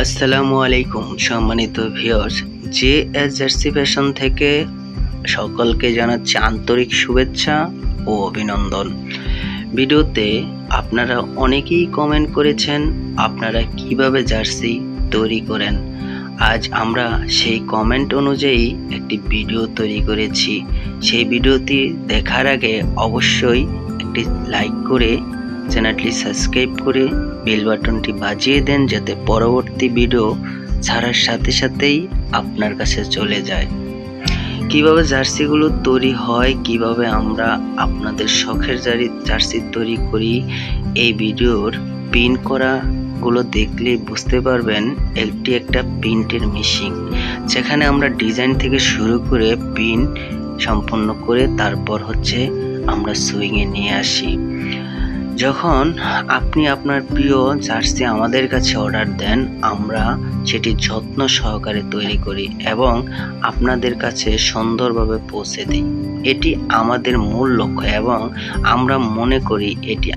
আসসালামু আলাইকুম সম্মানিত ভিউয়ার্স, জেএস জার্সি ফ্যাশন থেকে সকলকে জানাচ্ছি আন্তরিক শুভেচ্ছা ও অভিনন্দন। ভিডিওতে আপনারা অনেকেই কমেন্ট করেছেন আপনারা কিভাবে জার্সি তৈরি করেন। আজ আমরা সেই কমেন্ট অনুযায়ী একটি ভিডিও তৈরি করেছি। সেই ভিডিওটি দেখার আগে অবশ্যই একটি লাইক করে চ্যানেলটি সাবস্ক্রাইব করে বেল বাটনটি বাজিয়ে দেন, যাতে পরবর্তী ভিডিও ছাড়ার সাথে সাথেই আপনার কাছে চলে যায়। কিভাবে জার্সিগুলো তৈরি হয়, কিভাবে আমরা আপনাদের শখের জার্সি তৈরি করি, এই ভিডিওর প্রিন্ট করাগুলো দেখলে বুঝতে পারবেন এটি একটা প্রিন্টের মেশিন, যেখানে আমরা ডিজাইন থেকে শুরু করে প্রিন্ট সম্পন্ন করে তারপর আমরা সুইংয়ে নিয়ে আসি। যখন আপনি আপনার প্রিয় জার্সি আমাদের কাছে অর্ডার দেন, আমরা সেটি যত্ন সহকারে তৈরি করি এবং আপনাদের কাছে সুন্দরভাবে পৌঁছে দিই। এটি আমাদের মূল লক্ষ্য এবং আমরা মনে করি এটি